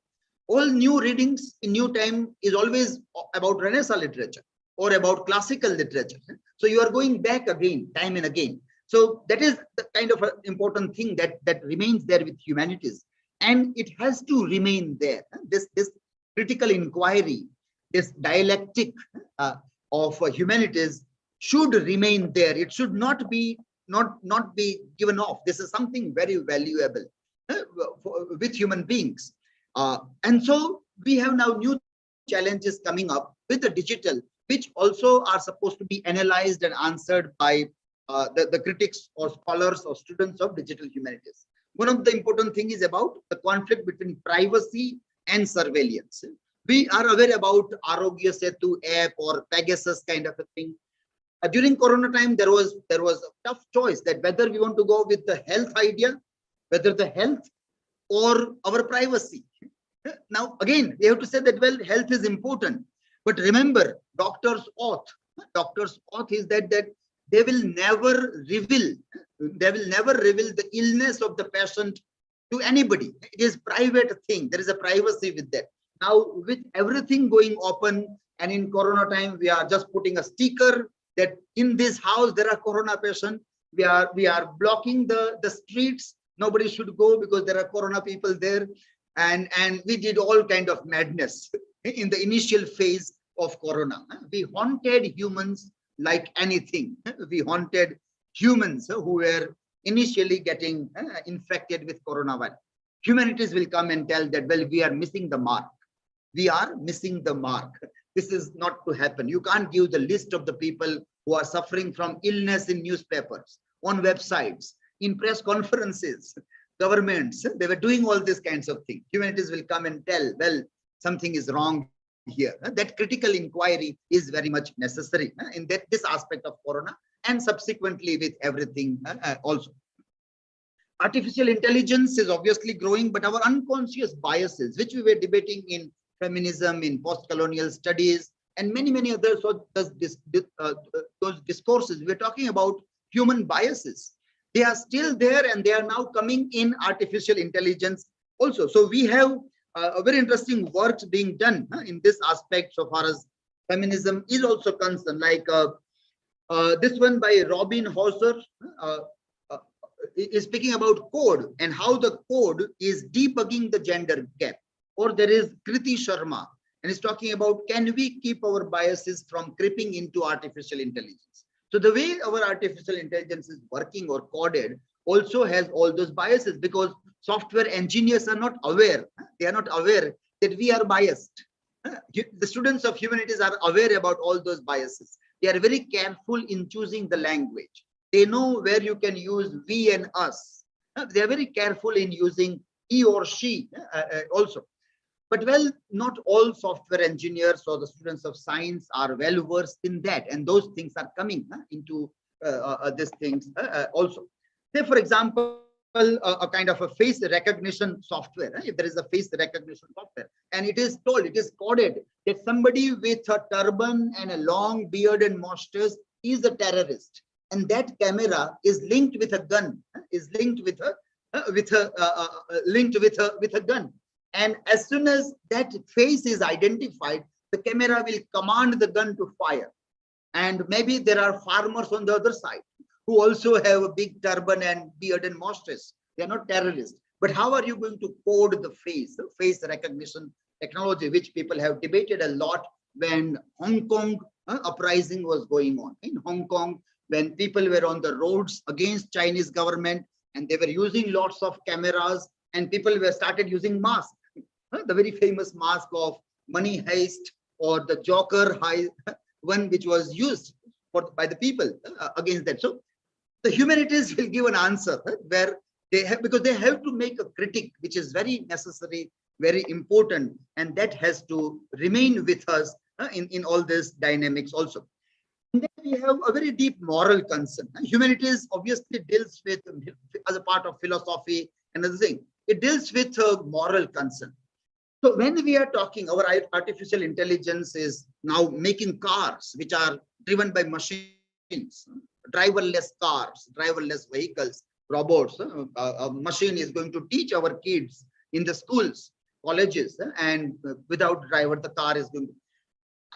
All new readings in new time is always about Renaissance literature or about classical literature. So you are going back again, time and again. So that is the kind of important thing that remains there with humanities. And it has to remain there. This critical inquiry, this dialectic of humanities should remain there. It should not be given off. This is something very valuable with human beings. And so we have now new challenges coming up with the digital, which also are supposed to be analyzed and answered by the critics or scholars or students of digital humanities. One of the important thing is about the conflict between privacy and surveillance. We are aware about Arogya Setu app or Pegasus kind of a thing. During Corona time, there was a tough choice that whether we want to go with the health idea, whether the health or our privacy. Now, again, we have to say that, well, health is important. But remember, doctor's oath is that they will never reveal the illness of the patient to anybody. It is private thing. There is a privacy with that. Now, with everything going open, and in Corona time, we are just putting a sticker that in this house there are Corona patients. We are blocking the streets. Nobody should go because there are Corona people there. And we did all kind of madness in the initial phase of Corona. We haunted humans like anything. We haunted humans who were initially getting infected with coronavirus. Humanities will come and tell that, well, we are missing the mark. We are missing the mark. This is not to happen. You can't give the list of the people who are suffering from illness in newspapers, on websites, in press conferences, governments. They were doing all these kinds of things. Humanities will come and tell, well, something is wrong here. That critical inquiry is very much necessary in this aspect of Corona, and subsequently with everything also. Artificial intelligence is obviously growing, but our unconscious biases, which we were debating in feminism, in post-colonial studies, and many others, so those discourses, we're talking about human biases. They are still there, and they are now coming in artificial intelligence also. So we have a very interesting work being done in this aspect so far as feminism is also concerned, like this one by Robin Hauser is speaking about code and how the code is debugging the gender gap. Or there is Kriti Sharma, and is talking about, can we keep our biases from creeping into artificial intelligence? So the way our artificial intelligence is working or coded also has all those biases, because software engineers are not aware. They are not aware that we are biased. The students of humanities are aware about all those biases. They are very careful in choosing the language. They know where you can use we and us. They are very careful in using he or she also. But well, not all software engineers or the students of science are well versed in that, and those things are coming into these things also. Say, for example, a kind of a face recognition software. If there is a face recognition software, and it is told, it is coded that somebody with a turban and a long beard and mustache is a terrorist, and that camera is linked with a gun, with a gun. And as soon as that face is identified, the camera will command the gun to fire. And maybe there are farmers on the other side who also have a big turban and beard and mustache. They are not terrorists. But how are you going to code the face recognition technology, which people have debated a lot when Hong Kong uprising was going on. In Hong Kong, when people were on the roads against Chinese government, and they were using lots of cameras, and people were started using masks. The very famous mask of Money Heist, or the Joker one, which was used by the people against that. So the humanities will give an answer where they have, because they have to make a critic, which is very necessary, very important, and that has to remain with us in all these dynamics also. And then we have a very deep moral concern. Humanities obviously deals with, as a part of philosophy and other thing, it deals with moral concern. So when we are talking, our artificial intelligence is now making cars which are driven by machines, driverless cars, driverless vehicles, robots. A machine is going to teach our kids in the schools, colleges, and without driver, the car is going to.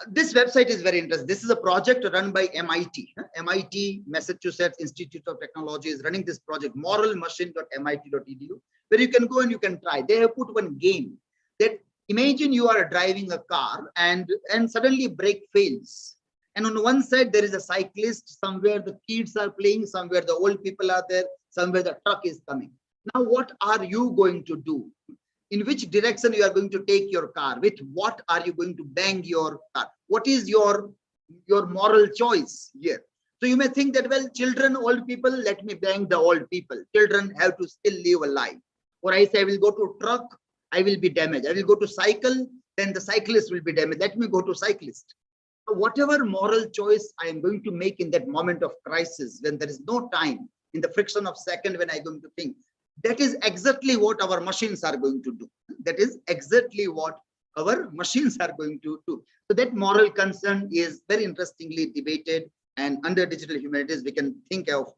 This website is very interesting. This is a project run by MIT. MIT, Massachusetts Institute of Technology, is running this project, moralmachine.mit.edu, where you can go and you can try. They have put one game that imagine you are driving a car and suddenly brake fails. And on one side, there is a cyclist, somewhere the kids are playing, somewhere the old people are there, somewhere the truck is coming. Now, what are you going to do? In which direction you are going to take your car? With what are you going to bang your car? What is your moral choice here? So you may think that, well, children, old people, let me blame the old people. Children have to still live a life. Or I say, I will go to truck, I will be damaged. I will go to cycle, then the cyclist will be damaged. Let me go to cyclist. So whatever moral choice I am going to make in that moment of crisis, when there is no time, in the friction of second, when I'm going to think, that is exactly what our machines are going to do. That is exactly what our machines are going to do. So that moral concern is very interestingly debated, and under digital humanities, we can think of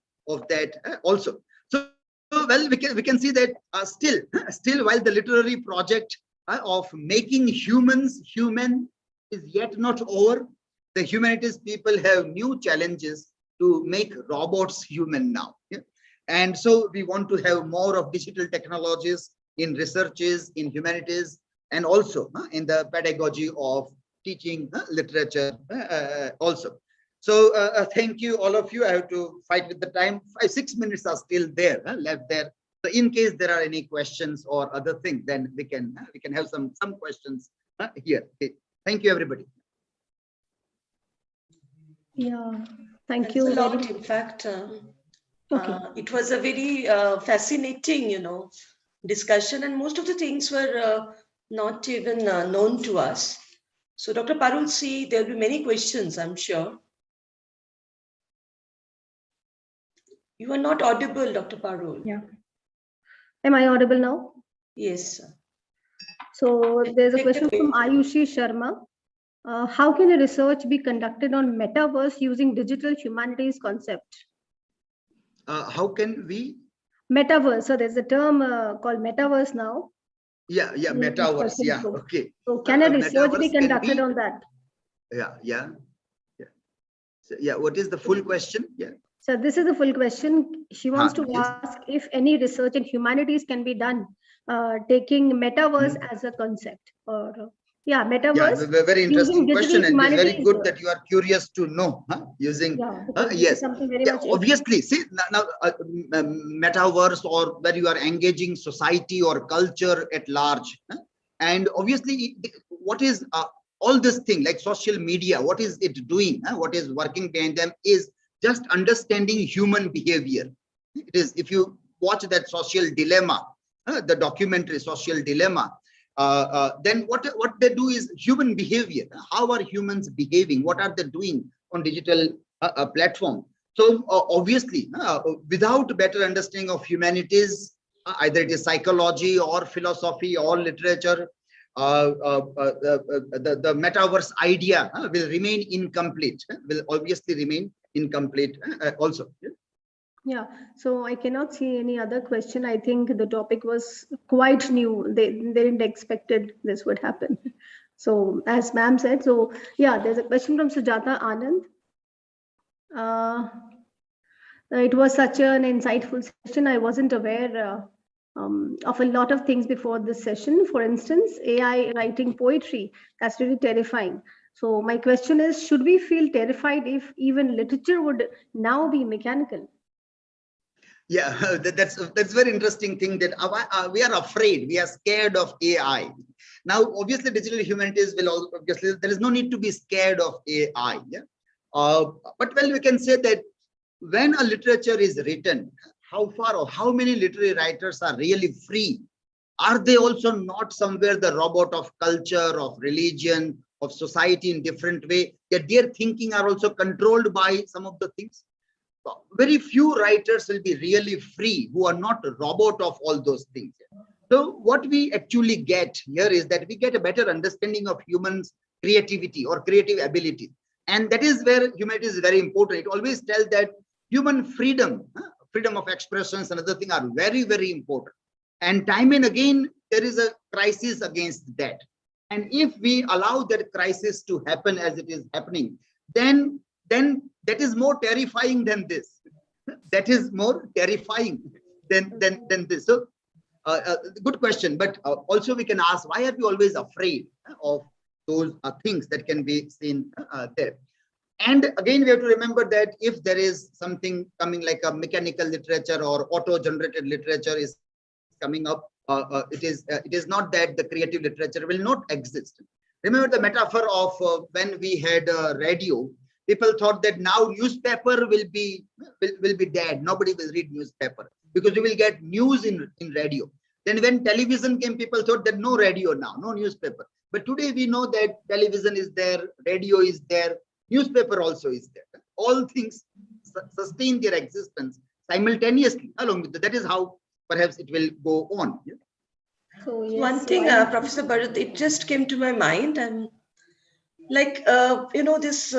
that also. So, well, we can see that still, while the literary project of making humans human is yet not over, the humanities people have new challenges to make robots human now. Yeah? And so we want to have more of digital technologies in researches, in humanities, and also in the pedagogy of teaching literature also. So thank you, all of you. I have to fight with the time. 6 minutes are still there, left there. So in case there are any questions or other things, then we can have some questions here. Okay. Thank you, everybody. Yeah, thank Thanks you a very lot. much. In fact, Okay. it was a very fascinating, discussion, and most of the things were not even known to us. So, Dr. Parul, see, there will be many questions, I'm sure. You are not audible, Dr. Parul. Yeah. Am I audible now? Yes, sir. So there's a Take the question from Ayushi Sharma. How can a research be conducted on metaverse using digital humanities concept? How can we? Metaverse. So there's a term called metaverse now. Yeah, metaverse. Yeah, okay. So can a research be Metaverse can conducted on that? Yeah. So, yeah, what is the full question? Yeah. So this is the full question. She wants to ask if any research in humanities can be done taking metaverse as a concept, or metaverse. Yeah, very interesting question, and it is very good that you are curious to know. Using yes, something very much obviously. See now, metaverse, or where you are engaging society or culture at large, and obviously, what is all this thing like social media? What is it doing? What is working behind them is just understanding human behavior. It is, if you watch that Social Dilemma, the documentary Social Dilemma, then what they do is human behavior. How are humans behaving? What are they doing on digital platform? So obviously, without better understanding of humanities, either it is psychology or philosophy or literature, the metaverse idea will remain incomplete. Will obviously remain incomplete also. Yeah, so I cannot see any other question. I think the topic was quite new. They didn't expected this would happen. So as ma'am said, so yeah, there's a question from Sujata Anand. It was such an insightful session. I wasn't aware of a lot of things before this session. For instance, AI writing poetry, that's really terrifying. So my question is, should we feel terrified if even literature would now be mechanical? Yeah, that's very interesting thing, that we are afraid, we are scared of AI. Now, obviously, digital humanities will also, obviously, there is no need to be scared of AI. Yeah? But well, we can say that when a literature is written, how far or how many literary writers are really free? Are they also not somewhere the robot of culture, of religion, of society in different way, that their thinking are also controlled by some of the things? Very few writers will be really free who are not a robot of all those things. So what we actually get here is that we get a better understanding of humans' creativity or creative ability. And that is where humanity is very important. It always tells that human freedom, freedom of expressions and other things are very, very important. And time and again, there is a crisis against that. And if we allow that crisis to happen as it is happening, then that is more terrifying than this. That is more terrifying than this. So, good question. But also we can ask, why are we always afraid of those things that can be seen there? And again, we have to remember that if there is something coming like a mechanical literature or auto-generated literature is coming up, it is not that the creative literature will not exist. Remember the metaphor of when we had radio. People thought that now newspaper will be dead. Nobody will read newspaper because we will get news in radio. Then when television came, people thought that no radio now, no newspaper. But today we know that television is there, radio is there, newspaper also is there. All things sustain their existence simultaneously along with that. That is how perhaps it will go on. Yeah? So yes, one thing, Professor Bharat, it just came to my mind, and like, this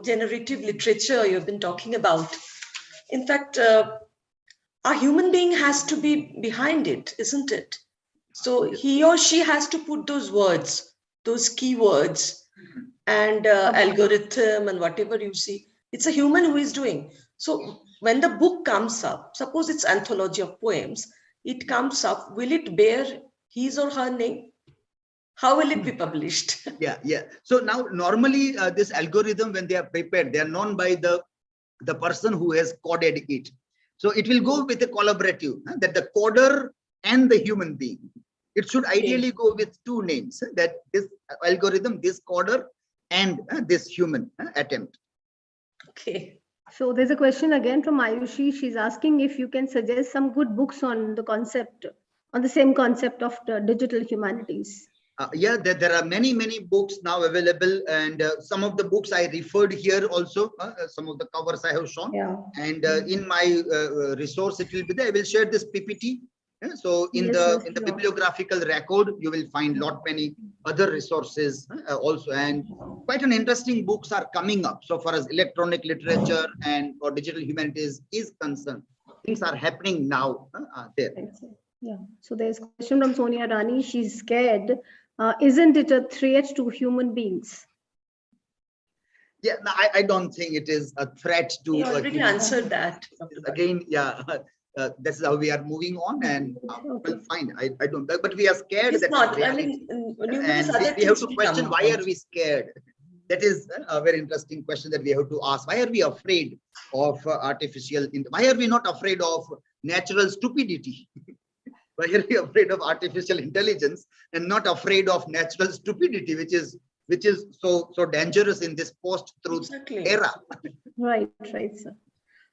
generative literature you've been talking about. In fact, a human being has to be behind it, isn't it? So he or she has to put those words, those keywords, and algorithm and whatever you see. It's a human who is doing. So when the book comes up, suppose it's anthology of poems, it comes up, will it bear his or her name? How will it be published? Yeah. So now normally this algorithm, when they are prepared, they are known by the person who has coded it. So it will go with a collaborative, that the coder and the human being. It should ideally go with two names, that this algorithm, this coder, and this human attempt. Okay. So there's a question again from Ayushi. She's asking if you can suggest some good books on the concept, on the same concept of the digital humanities. Yeah, there are many books now available, and some of the books I referred here also, some of the covers I have shown. Yeah. And in my resource, it will be there. I will share this PPT. So in the bibliographical record, you will find many other resources also, and quite an interesting books are coming up. So far as electronic literature and or digital humanities is concerned, things are happening now there. Yeah. So there's a question from Sonia Rani. She's scared. Isn't it a threat to human beings? Yeah, no, I don't think it is a threat to. You already answered that. Again, yeah, this is how we are moving on, and well, fine. I don't, but we are scared. It's not. I mean, and we have to question why are we scared. That is a very interesting question that we have to ask. Why are we afraid of artificial? Why are we not afraid of natural stupidity? Why are we afraid of artificial intelligence and not afraid of natural stupidity, which is so dangerous in this post-truth era? Right, sir.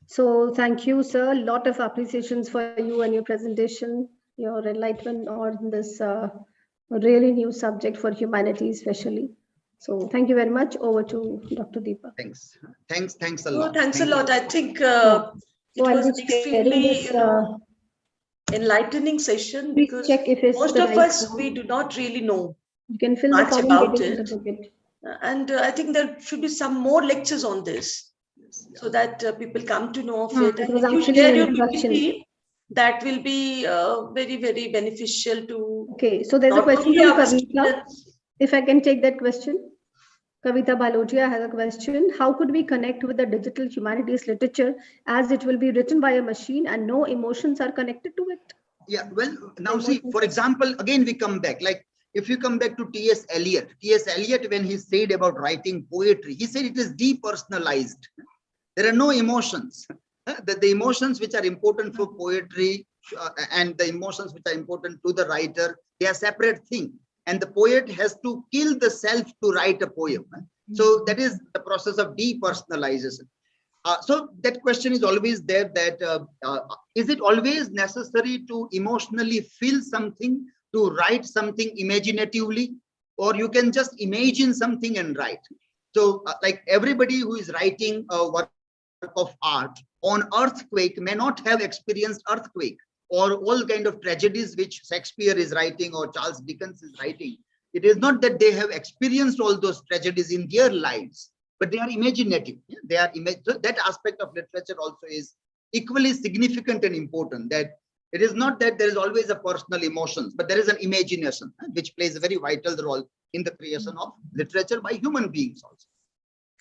So thank you, sir. A lot of appreciations for you and your presentation, your enlightenment on this really new subject for humanities, especially. So thank you very much. Over to Dr. Deepa. Thanks a lot. Thanks a lot. I think it was an extremely enlightening session, because most of us, we do not really know much about it. And I think there should be some more lectures on this, so that people come to know of it. And if you share your PPT, that will be very, very beneficial to. Okay, so there's a question from Kavita. If I can take that question. Kavita Balotia has a question. How could we connect with the digital humanities literature as it will be written by a machine and no emotions are connected to it? Yeah, well, now see, for example, again, we come back, like if you come back to T.S. Eliot, when he said about writing poetry, he said it is depersonalized. There are no emotions. The emotions which are important for poetry and the emotions which are important to the writer, they are separate things. And the poet has to kill the self to write a poem. So that is the process of depersonalization. So that question is always there, that is it always necessary to emotionally feel something to write something imaginatively, or you can just imagine something and write? So like everybody who is writing a work of art on earthquake may not have experienced earthquake, or all kind of tragedies which Shakespeare is writing or Charles Dickens is writing. It is not that they have experienced all those tragedies in their lives, but they are imaginative. They are so that aspect of literature also is equally significant and important. That it is not that there is always a personal emotions, but there is an imagination which plays a very vital role in the creation of literature by human beings also.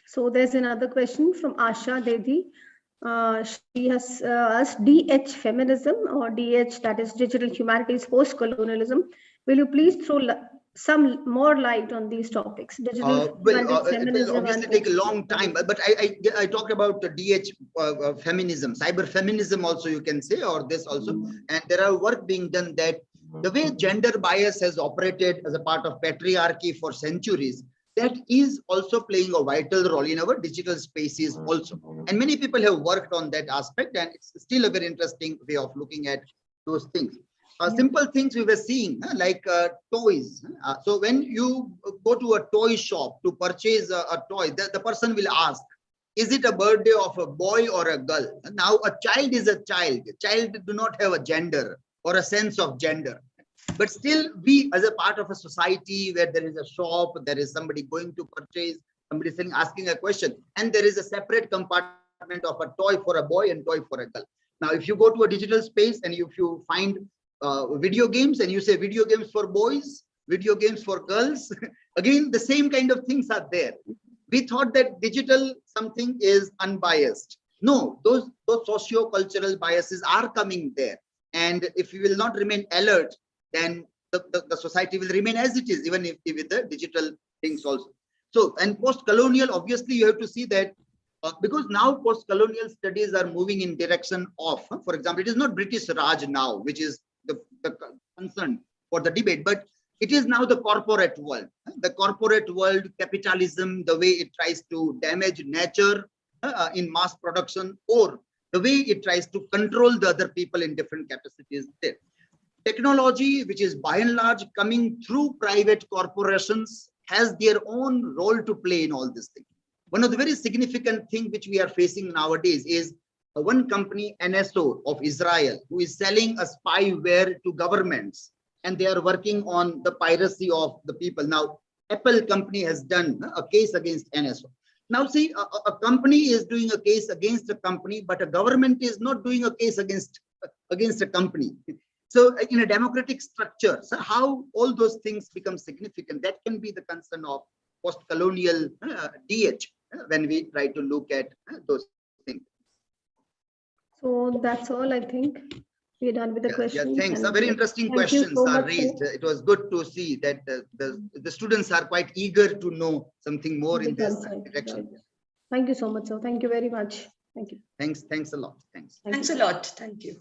So there's another question from Asha Dedi. She has asked DH feminism, or DH, that is digital humanities post-colonialism. Will you please throw some more light on these topics? Digital it will obviously take a long time, but I talked about the DH feminism, cyber feminism also you can say, or this also. And there are work being done that the way gender bias has operated as a part of patriarchy for centuries, that is also playing a vital role in our digital spaces also. And many people have worked on that aspect, and it's still a very interesting way of looking at those things. Simple things we were seeing, like toys. So when you go to a toy shop to purchase a toy, the person will ask, is it a birthday of a boy or a girl? Now, a child is a child. A child do not have a gender or a sense of gender. But still, we as a part of a society where there is a shop, there is somebody going to purchase, somebody saying, asking a question, and there is a separate compartment of a toy for a boy and toy for a girl. Now, if you go to a digital space and if you find video games and you say video games for boys, video games for girls, again, the same kind of things are there. We thought that digital something is unbiased. No, those socio-cultural biases are coming there. And if we will not remain alert, then the society will remain as it is, even if with the digital things also. So, and post-colonial, obviously, you have to see that because now post-colonial studies are moving in direction of, for example, it is not British Raj now, which is the concern for the debate, but it is now the corporate world. The corporate world, capitalism, the way it tries to damage nature in mass production, or the way it tries to control the other people in different capacities there. Technology, which is by and large coming through private corporations, has their own role to play in all this thing. One of the very significant things which we are facing nowadays is one company, NSO of Israel, who is selling a spyware to governments, and they are working on the piracy of the people. Now, Apple company has done a case against NSO. Now, see, a company is doing a case against a company, but a government is not doing a case against a company. So, in a democratic structure, so how all those things become significant, that can be the concern of post-colonial DH when we try to look at those things. So that's all, I think. We're done with the questions. Yeah, thanks. Very interesting questions are raised. It was good to see that the students are quite eager to know something more in this direction. Thank you so much, sir. Thank you very much. Thank you. Thanks a lot. Thanks. Thanks a lot. Thank you.